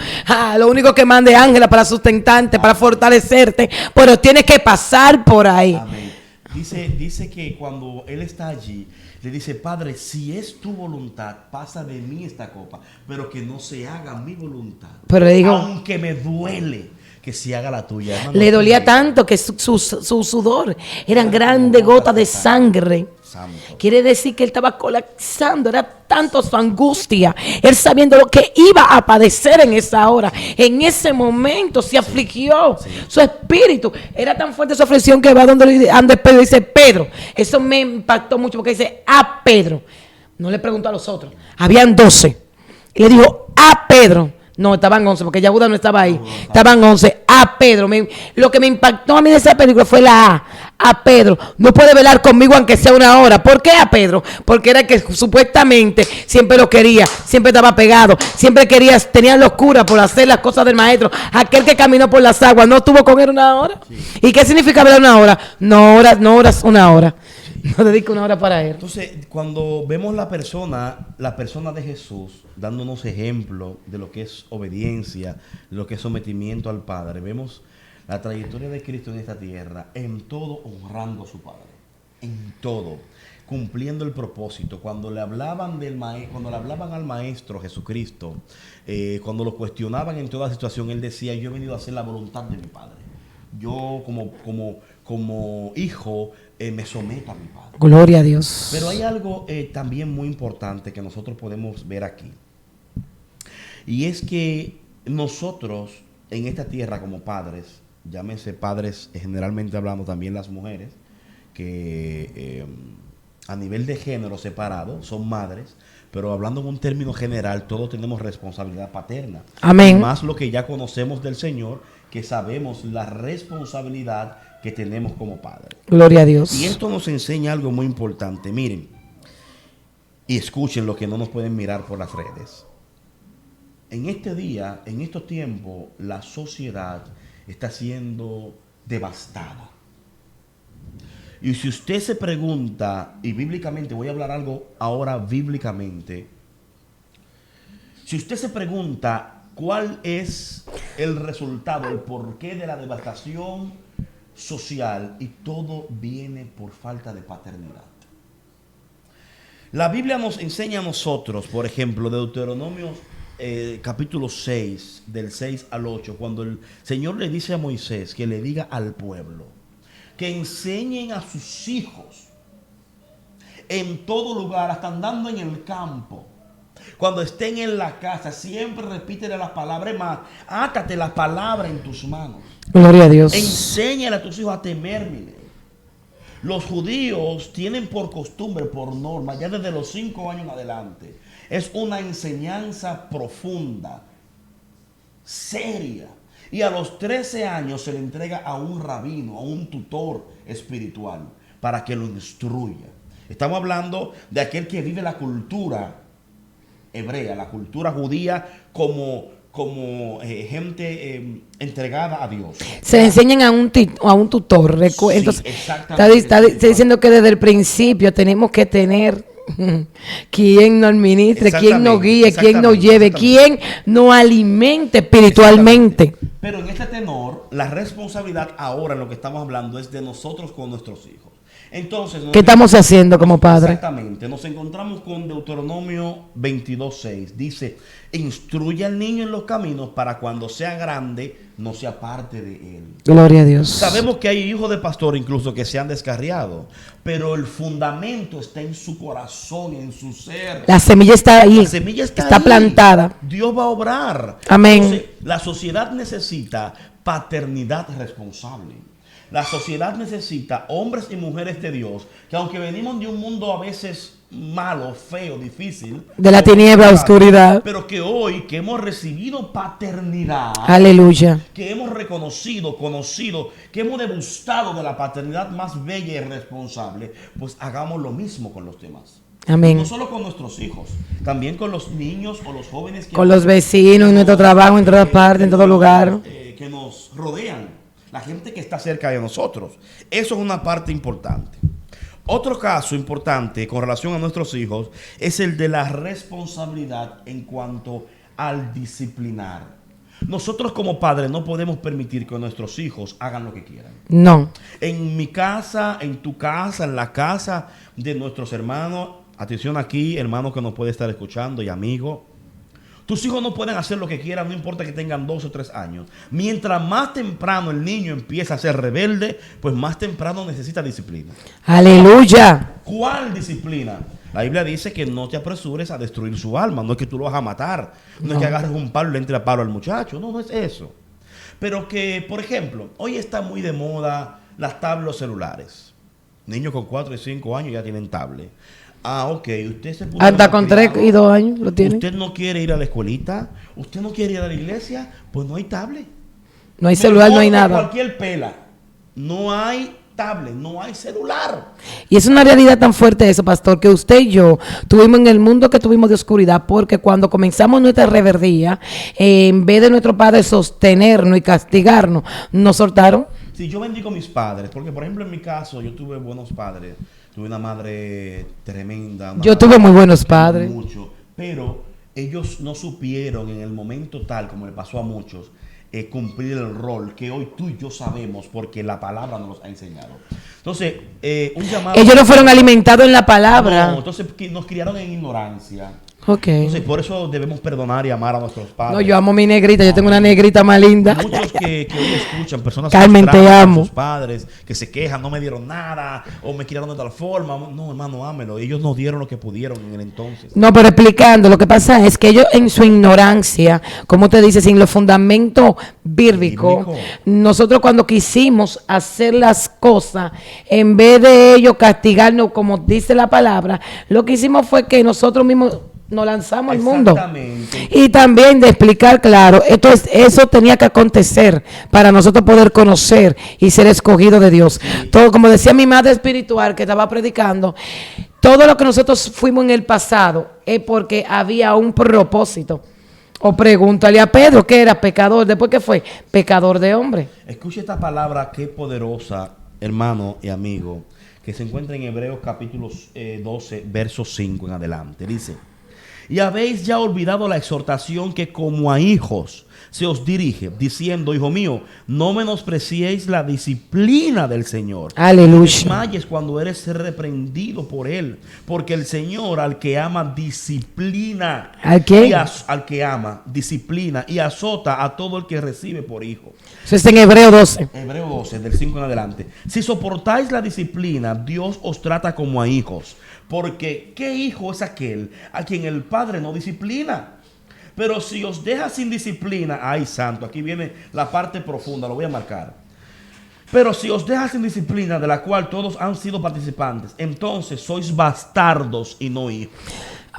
Lo único que mande ángela para sustentarte, para fortalecerte. Pero tienes que pasar por ahí. Amén. Dice que cuando él está allí, le dice, Padre, si es tu voluntad, pasa de mí esta copa, pero que no se haga mi voluntad. Pero le digo, aunque me duele que se haga la tuya. Hermano, le dolía tanto que su sudor eran grandes gotas de sangre. Santo. Quiere decir que él estaba colapsando, era tanto su angustia, él sabiendo lo que iba a padecer en esa hora, en ese momento se afligió, su espíritu, era tan fuerte su aflicción que va donde anda Pedro y dice, Pedro, eso me impactó mucho porque dice, a Pedro, no le preguntó a los otros, habían 12, y le dijo, a Pedro, no, estaban 11, porque Yahuda no estaba ahí. Estaban 11. A Pedro. Lo que me impactó a mí de esa película fue la A. A Pedro. No puede velar conmigo aunque sea una hora. ¿Por qué a Pedro? Porque era que supuestamente siempre lo quería. Siempre estaba pegado. Siempre quería, tenía locura por hacer las cosas del maestro. Aquel que caminó por las aguas, ¿no estuvo con él una hora? Sí. ¿Y qué significa velar una hora? No horas, una hora. No dedico una hora para él. Entonces, cuando vemos la persona de Jesús, dándonos ejemplo de lo que es obediencia, de lo que es sometimiento al Padre, vemos la trayectoria de Cristo en esta tierra, en todo honrando a su Padre, en todo, cumpliendo el propósito. Cuando le hablaban cuando le hablaban al Maestro Jesucristo, cuando lo cuestionaban en toda situación, él decía, yo he venido a hacer la voluntad de mi Padre. Yo como hijo me someto a mi Padre. Gloria a Dios. Pero hay algo también muy importante que nosotros podemos ver aquí. Y es que nosotros en esta tierra como padres, llámense padres, generalmente hablando también las mujeres, que a nivel de género separado son madres, pero hablando en un término general, todos tenemos responsabilidad paterna. Amén. Y más lo que ya conocemos del Señor, que sabemos la responsabilidad que tenemos como padres. Gloria a Dios. Y esto nos enseña algo muy importante. Miren, y escuchen lo que no nos pueden mirar por las redes. En este día, en estos tiempos, la sociedad está siendo devastada. Y si usted se pregunta, y bíblicamente, voy a hablar algo ahora bíblicamente, si usted se pregunta cuál es el resultado, el porqué de la devastación social, y todo viene por falta de paternidad. La Biblia nos enseña a nosotros, por ejemplo, de Deuteronomio capítulo 6, del 6 al 8, cuando el Señor le dice a Moisés que le diga al pueblo que enseñen a sus hijos en todo lugar, hasta andando en el campo, cuando estén en la casa, siempre repítele las palabras. Es más, átate las palabras en tus manos. Gloria a Dios. Enséñale a tus hijos a temerme. Los judíos tienen por costumbre, por norma, ya desde los 5 años en adelante, es una enseñanza profunda, seria. Y a los 13 años se le entrega a un rabino, a un tutor espiritual, para que lo instruya. Estamos hablando de aquel que vive la cultura hebrea, la cultura judía como gente entregada a Dios. Se le enseñan a un tutor. Sí, Entonces, exactamente. está diciendo que desde el principio tenemos que tener quien nos administre, quien nos guíe, quien nos lleve, quien nos alimente espiritualmente. Pero en este tenor, la responsabilidad ahora en lo que estamos hablando es de nosotros con nuestros hijos. Entonces, ¿Qué estamos haciendo como padres? Exactamente, nos encontramos con Deuteronomio 22:6. Dice: instruye al niño en los caminos para cuando sea grande no se aparte de él. Gloria a Dios. Sabemos que hay hijos de pastor incluso que se han descarriado, pero el fundamento está en su corazón, en su ser. La semilla está ahí. La semilla está ahí. plantada. Dios va a obrar. Amén. Entonces, la sociedad necesita paternidad responsable. La sociedad necesita hombres y mujeres de Dios, que aunque venimos de un mundo a veces malo, feo, difícil, De la tiniebla, oscuridad. pero que hoy que hemos recibido paternidad, Aleluya. que hemos reconocido, conocido, que hemos degustado de la paternidad más bella y responsable, pues hagamos lo mismo con los demás. Amén. No solo con nuestros hijos, también con los niños o los jóvenes Con los vecinos, en nuestro trabajo, en todas partes, en todo lugar. Que nos rodean, la gente que está cerca de nosotros. Eso es una parte importante. Otro caso importante con relación a nuestros hijos es el de la responsabilidad en cuanto al disciplinar. Nosotros como padres no podemos permitir que nuestros hijos hagan lo que quieran. No. En mi casa, en tu casa, en la casa de nuestros hermanos. Atención aquí, hermano que nos puede estar escuchando y amigo. Tus hijos no pueden hacer lo que quieran, no importa que tengan 2 o 3 años. Mientras más temprano el niño empieza a ser rebelde, pues más temprano necesita disciplina. Aleluya. ¿Cuál disciplina? La Biblia dice que no te apresures a destruir su alma. No es que tú lo vas a matar. No es que agarres un palo y le entre a palo al muchacho. No, no es eso. Pero que, por ejemplo, hoy está muy de moda las tablets celulares. Niños con 4 y 5 años ya tienen tablet. Ah, ok. Usted se puso Hasta con 3 y 2 años lo tiene. Usted no quiere ir a la escuelita. Usted no quiere ir a la iglesia. Pues no hay tablet. No hay celular, no hay Mejor que nada. cualquier pela. No hay tablet, no hay celular. Y es una realidad tan fuerte eso, pastor, que usted y yo tuvimos en el mundo que tuvimos de oscuridad, porque cuando comenzamos nuestra reverdía, en vez de nuestro padre sostenernos y castigarnos, nos soltaron. Sí, yo bendigo a mis padres, porque por ejemplo en mi caso yo tuve buenos padres, tuve una madre tremenda. Yo tuve muy buenos padres. Mucho, pero ellos no supieron en el momento tal como le pasó a muchos, cumplir el rol que hoy tú y yo sabemos porque la palabra nos los ha enseñado. Entonces, un llamado... Ellos no fueron alimentados en la palabra. No, entonces nos criaron en ignorancia. Ok. Entonces, por eso debemos perdonar y amar a nuestros padres. No, yo amo a mi negrita, yo tengo una negrita más linda. Muchos que hoy escuchan, personas Carmen, te frustradas con amo. sus padres, que se quejan, no me dieron nada, o me criaron de tal forma. No, hermano, ámelo. Ellos nos dieron lo que pudieron en el entonces. No, pero explicando, lo que pasa es que ellos en su ignorancia, como te dice, sin los fundamentos bíblicos, nosotros cuando quisimos hacer las cosas, en vez de ellos castigarnos, como dice la palabra, lo que hicimos fue que nosotros mismos nos lanzamos al mundo. Exactamente. Y también de explicar, claro, eso tenía que acontecer para nosotros poder conocer y ser escogidos de Dios. Todo, como decía mi madre espiritual que estaba predicando, todo lo que nosotros fuimos en el pasado es porque había un propósito. O pregúntale a Pedro, que era pecador, después que fue pecador de hombre. Escuche esta palabra que poderosa, hermano y amigo, que se encuentra en Hebreos capítulo 12, verso 5 en adelante. Dice: Y habéis ya olvidado la exhortación que como a hijos se os dirige, diciendo, hijo mío, no menospreciéis la disciplina del Señor. Aleluya. Desmayes cuando eres reprendido por él, porque el Señor al que ama disciplina. ¿Al qué? Al que ama disciplina y azota a todo el que recibe por hijo. Eso es en Hebreo 12. Hebreo 12, del 5 en adelante. Si soportáis la disciplina, Dios os trata como a hijos. Porque ¿qué hijo es aquel a quien el Padre no disciplina? Pero si os deja sin disciplina, ay santo, aquí viene la parte profunda, lo voy a marcar. Pero si os deja sin disciplina, de la cual todos han sido participantes, entonces sois bastardos y no hijos.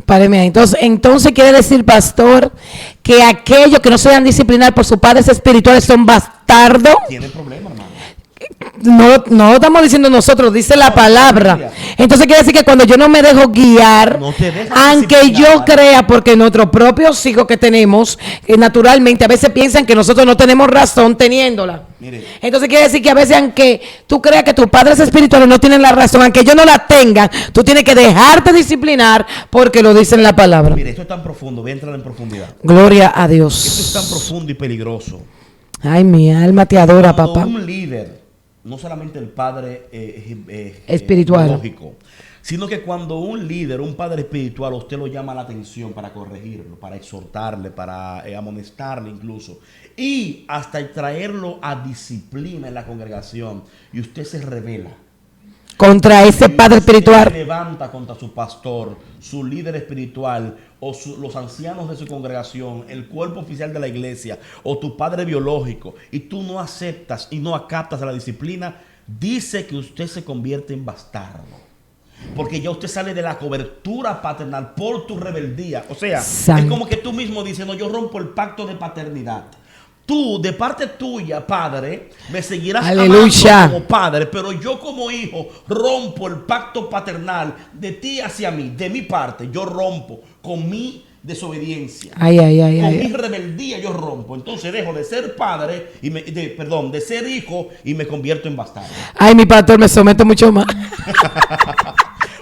Páreme ahí. Entonces quiere decir, pastor, que aquellos que no se dejan disciplinar por sus padres espirituales son bastardos. Tiene problema, hermano. No estamos diciendo nosotros, dice la palabra. Entonces quiere decir que cuando yo no me dejo guiar, No te dejas aunque disciplinar. yo crea, porque nuestros propios hijos que tenemos, naturalmente a veces piensan que nosotros no tenemos razón teniéndola. Mire. Entonces quiere decir que a veces aunque tú creas que tus padres espirituales no tienen la razón, aunque ellos no la tengan, tú tienes que dejarte disciplinar porque lo dice en la palabra. Mire, esto es tan profundo, voy a entrar en profundidad. Gloria a Esto es Dios. tan profundo y peligroso. Ay, mi alma te adora, Cuando papá. un líder, no solamente el padre Espiritual. biológico, sino que cuando un líder, un padre espiritual, usted lo llama la atención para corregirlo, para exhortarle, para amonestarle incluso, y hasta traerlo a disciplina en la congregación, y usted se revela. Contra ese Y padre usted espiritual. se levanta contra su pastor, su líder espiritual, o los ancianos de su congregación, el cuerpo oficial de la iglesia, o tu padre biológico, y tú no aceptas y no acatas la disciplina, dice que usted se convierte en bastardo. Porque ya usted sale de la cobertura paternal por tu rebeldía. O sea, Santo. es como que tú mismo dices, no, yo rompo el pacto de paternidad. Tú, de parte tuya, padre, me seguirás Aleluya. amando como padre, pero yo como hijo rompo el pacto paternal de ti hacia mí, de mi parte, yo rompo con mi desobediencia. Ay, ay, ay, Con ay. mi rebeldía yo rompo. Entonces dejo de ser padre, de ser hijo y me convierto en bastardo. Ay, mi pastor, me someto mucho más.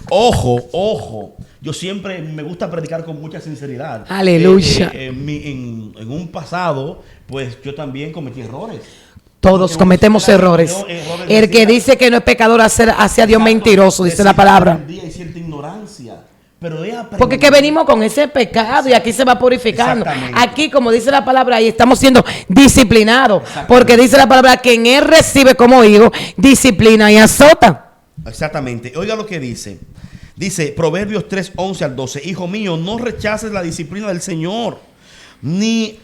Ojo, ojo. Yo siempre me gusta predicar con mucha sinceridad. Aleluya. En un pasado, pues yo también cometí errores. Todos Porque cometemos uno errores. errores El que decía- dice que no es pecador hace a Dios Exacto, mentiroso, dice la decía palabra. rebeldía y cierta ignorancia. Pero he aprendido. Porque que venimos con ese pecado y aquí se va purificando. Exactamente. Aquí, como dice la palabra, ahí estamos siendo disciplinados. Exactamente. Porque dice la palabra que en él recibe como hijo disciplina y azota. Exactamente. Oiga lo que dice. Dice Proverbios 3, 11 al 12. Hijo mío, no rechaces la disciplina del Señor, ni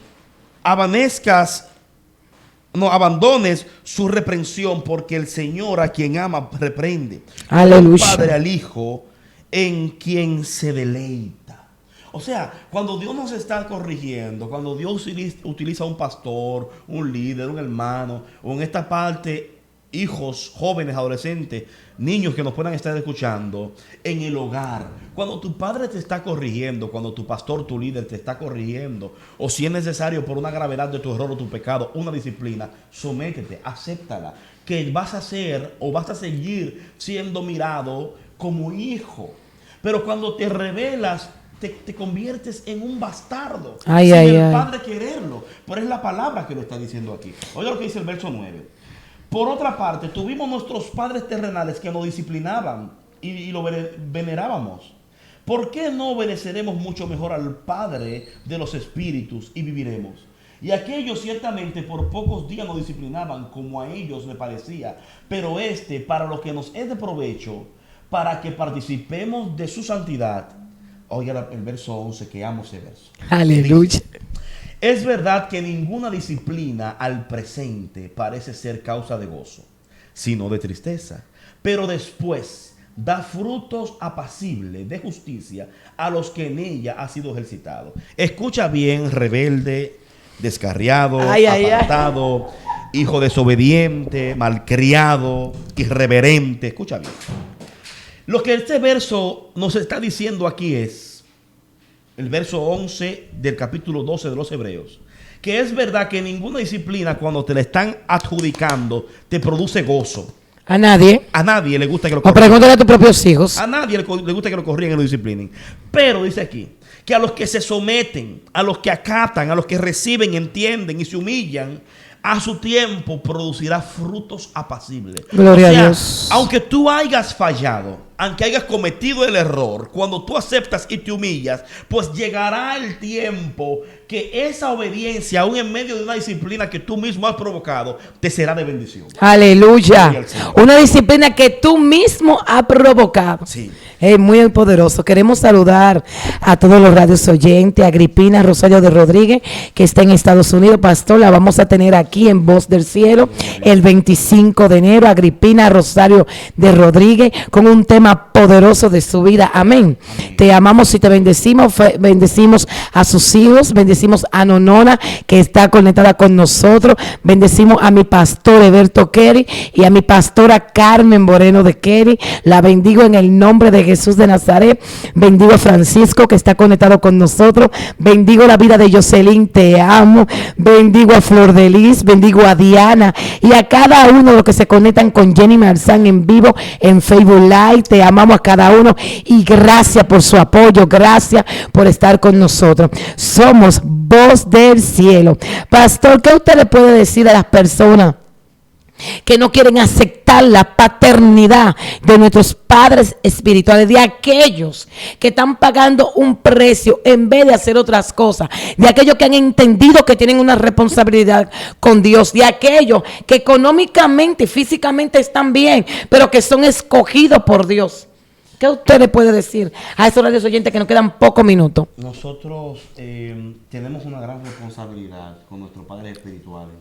abandones su reprensión, porque el Señor a quien ama reprende. Aleluya. El Padre al Hijo en quien se deleita. O sea, cuando Dios nos está corrigiendo, cuando Dios utiliza un pastor, un líder, un hermano, o en esta parte hijos, jóvenes, adolescentes, niños que nos puedan estar escuchando, en el hogar, cuando tu padre te está corrigiendo, cuando tu pastor, tu líder te está corrigiendo, o si es necesario por una gravedad de tu error o tu pecado, una disciplina, sométete, acéptala, que vas a ser o vas a seguir siendo mirado como hijo. Pero cuando te rebelas, te conviertes en un bastardo. Ay, sin ay, el ay. padre quererlo. Pero es la palabra que lo está diciendo aquí. Oiga lo que dice el verso 9. Por otra parte, tuvimos nuestros padres terrenales que nos disciplinaban y lo venerábamos. ¿Por qué no obedeceremos mucho mejor al Padre de los espíritus y viviremos? Y aquellos ciertamente por pocos días nos disciplinaban como a ellos les parecía, pero para lo que nos es de provecho, para que participemos de su santidad. Oiga el verso 11, que amo ese verso. Aleluya. Es verdad que ninguna disciplina al presente parece ser causa de gozo, sino de tristeza. Pero después da frutos apacibles de justicia a los que en ella ha sido ejercitado. Escucha bien, rebelde, descarriado, Ay, ay, ay. apartado, hijo desobediente, malcriado, irreverente. Escucha bien. Lo que este verso nos está diciendo aquí es, el verso 11 del capítulo 12 de los Hebreos, que es verdad que ninguna disciplina cuando te la están adjudicando te produce gozo. A nadie. A nadie le gusta que lo O corrijan. pregúntale a tus propios hijos. A nadie le gusta que lo corrijan y lo disciplinen. Pero dice aquí que a los que se someten, a los que acatan, a los que reciben, entienden y se humillan, a su tiempo producirá frutos apacibles. Gloria a Dios. Aunque tú hayas fallado, aunque hayas cometido el error, cuando tú aceptas y te humillas, pues llegará el tiempo que esa obediencia, aún en medio de una disciplina que tú mismo has provocado, te será de bendición. Aleluya. Una disciplina que tú mismo has provocado. Sí. Es muy poderoso. Queremos saludar a todos los radios oyentes, a Agripina Rosario de Rodríguez, que está en Estados Unidos. Pastor, la vamos a tener aquí en Voz del Cielo el 25 de enero. Agripina Rosario de Rodríguez con un tema poderoso de su vida. Amén. Te amamos y te bendecimos. Bendecimos a sus hijos. Bendecimos a Nonona, que está conectada con nosotros. Bendecimos a mi pastor Eberto Kerry y a mi pastora Carmen Moreno de Kerry. La bendigo en el nombre de Jesús de Nazaret. Bendigo a Francisco, que está conectado con nosotros. Bendigo la vida de Jocelyn, te amo. Bendigo a Flor de Lis, bendigo a Diana y a cada uno de los que se conectan con Jenny Marzán en vivo en Facebook Live. Te amamos a cada uno y gracias por su apoyo, gracias por estar con nosotros. Somos Voz del Cielo. Pastor, ¿qué usted le puede decir a las personas que no quieren aceptar la paternidad de nuestros padres espirituales, de aquellos que están pagando un precio en vez de hacer otras cosas, de aquellos que han entendido que tienen una responsabilidad con Dios, de aquellos que económicamente y físicamente están bien, pero que son escogidos por Dios? ¿Qué usted le puede decir a esos radios oyentes que nos quedan pocos minutos? Nosotros tenemos una gran responsabilidad con nuestros padres espirituales.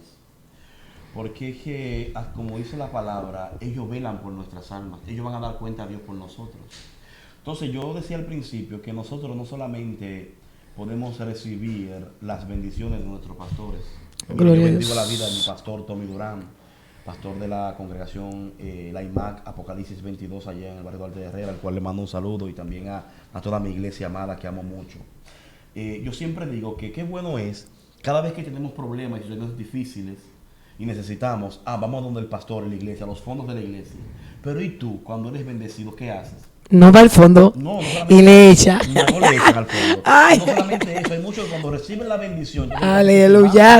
Porque es que, como dice la palabra, ellos velan por nuestras almas. Ellos van a dar cuenta a Dios por nosotros. Entonces yo decía al principio que nosotros no solamente podemos recibir las bendiciones de nuestros pastores. Yo bendigo la vida de mi pastor Tommy Durán, pastor de la congregación la IMAC Apocalipsis 22 allá en el barrio de Alta Herrera, al cual le mando un saludo, y también a toda mi iglesia amada que amo mucho. Yo siempre digo que qué bueno es, cada vez que tenemos problemas y situaciones difíciles, y necesitamos, vamos donde el pastor en la iglesia, a los fondos de la iglesia. Pero ¿y tú, cuando eres bendecido, qué haces? No va al fondo y le echa. No le echan al fondo. Ay. No solamente eso, hay muchos que cuando reciben la bendición, Aleluya.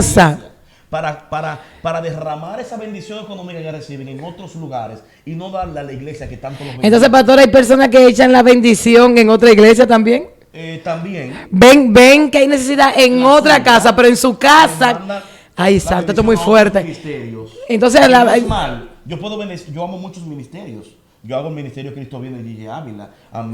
para derramar esa bendición económica que reciben en otros lugares y no darle a la iglesia que tanto los bendice. Entonces, pastor, hay personas que echan la bendición en otra iglesia también. También. Ven que hay necesidad en otra casa, pero en su casa. Ay, santo, esto es muy fuerte. Entonces, no es mal. Yo amo muchos ministerios. Yo hago el ministerio Cristo Viene de DJ Ávila.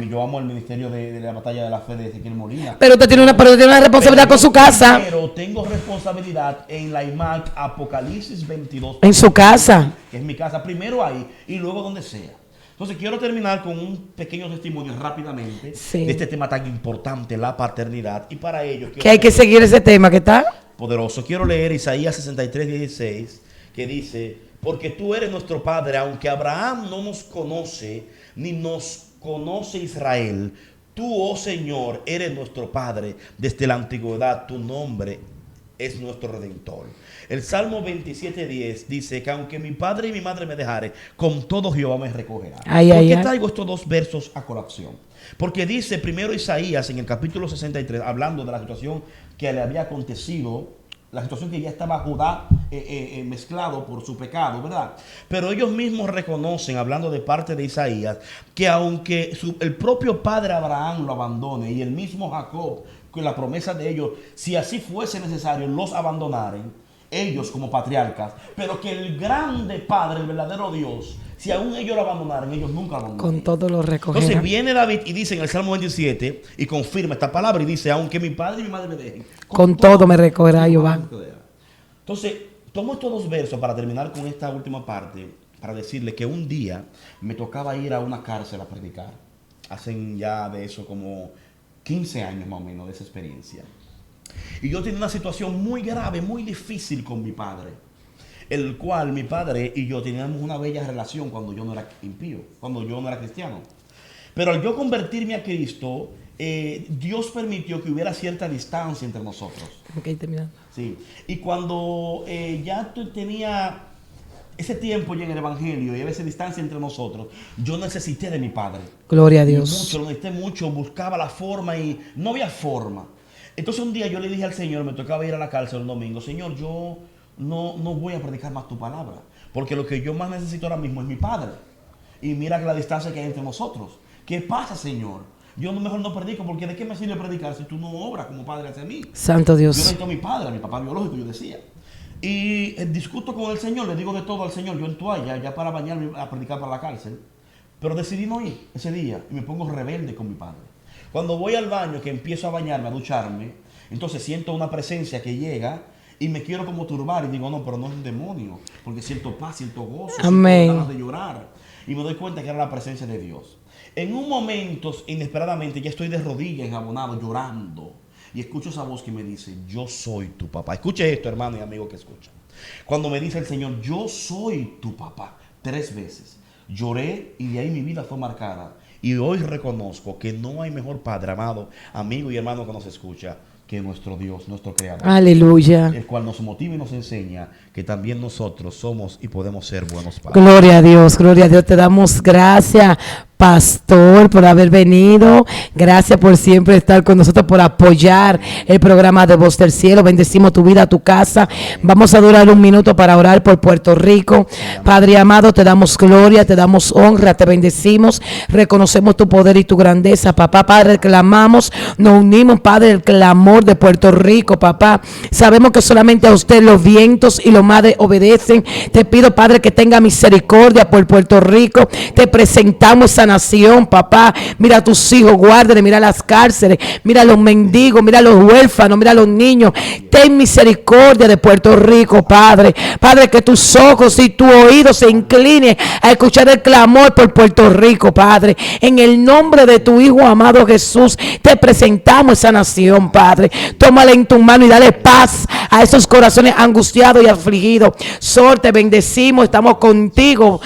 Yo amo el ministerio de la Batalla de la Fe de Ezequiel Molina. Pero usted tiene una responsabilidad con su casa. Pero tengo responsabilidad en la IMAC Apocalipsis 22. En su casa. Que es mi casa. Primero ahí y luego donde sea. Entonces quiero terminar con un pequeño testimonio rápidamente de este tema tan importante, la paternidad. Y para ello... Que hay que seguir ese tema, ¿qué tal? Poderoso. Quiero leer Isaías 63:16, que dice: porque tú eres nuestro Padre, aunque Abraham no nos conoce, ni nos conoce Israel. Tú, oh Señor, eres nuestro Padre desde la antigüedad. Tu nombre es nuestro Redentor. El Salmo 27:10 dice que aunque mi padre y mi madre me dejaren, con todo Jehová me recogerá. ¿Por qué traigo estos dos versos a colación? Porque dice primero Isaías en el capítulo 63, hablando de la situación que le había acontecido, la situación que ya estaba Judá mezclado por su pecado, ¿verdad? Pero ellos mismos reconocen, hablando de parte de Isaías, que aunque el propio padre Abraham lo abandone y el mismo Jacob, con la promesa de ellos, si así fuese necesario, los abandonaren, ellos como patriarcas, pero que el grande Padre, el verdadero Dios, si aún ellos lo abandonaran, ellos nunca abandonaron. Con todo lo recogerán. Entonces viene David y dice en el Salmo 27 y confirma esta palabra y dice: aunque mi padre y mi madre me dejen, con todo me recogerá Jehová. Entonces tomo estos dos versos para terminar con esta última parte, para decirle que un día me tocaba ir a una cárcel a predicar. Hacen ya de eso como 15 años más o menos de esa experiencia. Y yo tenía una situación muy grave, muy difícil con mi padre, el cual mi padre y yo teníamos una bella relación cuando yo no era impío, cuando yo no era cristiano. Pero al yo convertirme a Cristo, Dios permitió que hubiera cierta distancia entre nosotros. Ok, terminando. Sí. Y cuando ya tú tenía ese tiempo ya en el Evangelio y a veces distancia entre nosotros, yo necesité de mi padre. Gloria a Dios. Mucho, lo necesité mucho, buscaba la forma y no había forma. Entonces un día yo le dije al Señor, me tocaba ir a la cárcel un domingo, Señor, yo no voy a predicar más tu palabra, porque lo que yo más necesito ahora mismo es mi padre. Y mira que la distancia que hay entre nosotros. ¿Qué pasa, Señor? Yo mejor no predico, porque ¿de qué me sirve predicar si tú no obras como padre hacia mí? Santo Dios. Yo necesito a mi padre, a mi papá biológico, yo decía. Y discuto con el Señor, le digo de todo al Señor, yo en toalla, ya para bañarme a predicar para la cárcel. Pero decidí no ir ese día y me pongo rebelde con mi padre. Cuando voy al baño, que empiezo a bañarme, a ducharme, entonces siento una presencia que llega y me quiero como turbar y digo, no, pero no es un demonio, porque siento paz, siento gozo, Amén. siento ganas de llorar. Y me doy cuenta que era la presencia de Dios. En un momento, inesperadamente, ya estoy de rodillas, enjabonado, llorando. Y escucho esa voz que me dice, yo soy tu papá. Escuche esto, hermano y amigo que escucha. Cuando me dice el Señor, yo soy tu papá, 3 veces. Lloré y de ahí mi vida fue marcada. Y hoy reconozco que no hay mejor padre, amado, amigo y hermano que nos escucha, que nuestro Dios, nuestro Creador. Aleluya. El cual nos motiva y nos enseña que también nosotros somos y podemos ser buenos padres. Gloria a Dios, gloria a Dios. Te damos gracias, pastor, por haber venido. Gracias por siempre estar con nosotros, por apoyar el programa de Voz del Cielo. Bendecimos tu vida, tu casa. Vamos a durar un minuto para orar por Puerto Rico. Padre amado, te damos gloria, te damos honra, te bendecimos. Reconocemos tu poder y tu grandeza, papá. Padre, clamamos, nos unimos, Padre, el clamor de Puerto Rico, papá. Sabemos que solamente a usted los vientos y los mares obedecen. Te pido, Padre, que tenga misericordia por Puerto Rico. Te presentamos esa nación, papá. Mira a tus hijos, guárdale, mira las cárceles, mira a los mendigos, mira a los huérfanos, mira a los niños. Ten misericordia de Puerto Rico, Padre. Padre, que tus ojos y tu oído se inclinen a escuchar el clamor por Puerto Rico, Padre. En el nombre de tu Hijo amado Jesús, te presentamos esa nación, Padre. Tómala en tu mano y dale paz a esos corazones angustiados y afligidos. Sol, te bendecimos, estamos contigo,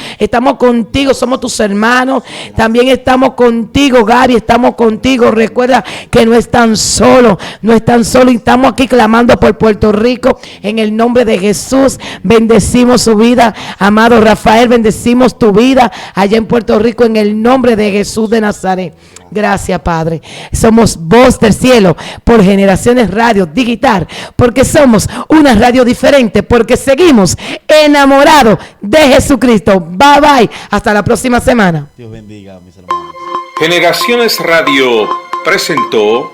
somos tus hermanos. También estamos contigo, Gary, estamos contigo. Recuerda que no están solos, y estamos aquí clamando por Puerto Rico en el nombre de Jesús. Bendecimos su vida, amado Rafael, bendecimos tu vida allá en Puerto Rico en el nombre de Jesús de Nazaret. Gracias, Padre. Somos Voz del Cielo por Generaciones Radio Digital, porque somos una radio diferente, porque seguimos enamorados de Jesucristo. Bye bye, hasta la próxima semana. Dios bendiga, mis hermanos. Generaciones Radio presentó